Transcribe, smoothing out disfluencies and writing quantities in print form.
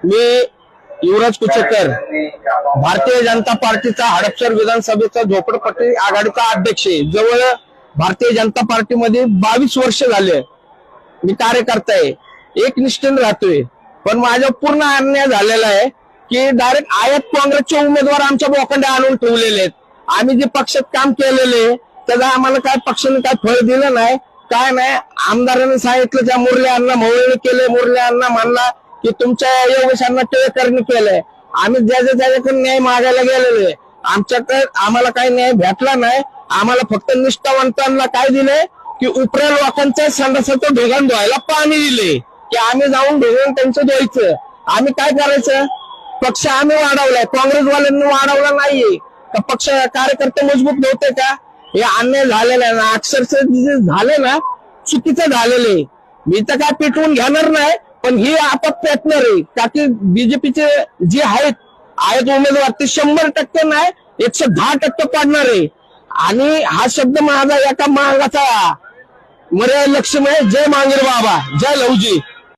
मी युवराज कुचेकर, भारतीय जनता पार्टीचा हडपसर विधानसभेचा झोपडपट्टी आघाडीचा अध्यक्ष आहे। जवळ भारतीय जनता पार्टीमध्ये 22 वर्ष झाले मी कार्यकर्ता आहे, एकनिष्ठेने राहतोय। पण माझ्या पूर्ण अन्याय झालेला आहे की डायरेक्ट आयात काँग्रेसचे उमेदवार आमच्या बोकांडे आणून ठेवलेले आहेत। आम्ही जे पक्षात काम केलेले त्याचा आम्हाला काय पक्षाने काय फळ दिलं नाही, काय नाही। आमदारांनी सांगितलं त्या मुरली अण्णा मोहळीने केले, मुरली अण्णा म्हणला की तुमच्या योगेशांना टिळकरणी केलंय। आम्ही ज्याच्याकडे न्याय मागायला गेलेले, आमच्याकडे आम्हाला काही न्याय भेटला नाही। आम्हाला फक्त निष्ठावंतांना काय दिले की उपऱ्या लोकांच्या संडासाचं ढोंगण धुवायला पाणी दिले की आम्ही जाऊन ढोंगण त्यांचं धुवायचं। आम्ही काय करायचं? पक्ष आम्ही वाढवलाय, काँग्रेसवाल्यांनी वाढवला नाहीये का? पक्ष कार्यकर्ते मजबूत नव्हते का? हे अन्याय झालेला आहे ना, अक्षरशः जे झाले ना चुकीचं झालेले। मी तर काय पेटवून घेणार नाही, पण ही आपत पेटणार आहे का की बीजेपीचे जे आहेत उमेदवार ते 100% नाही 110% पडणार आहे। आणि हा शब्द माझा एका मागाचा मर्यादा लक्ष्मी आहे। जय मांगीर बाबा, जय लवजी।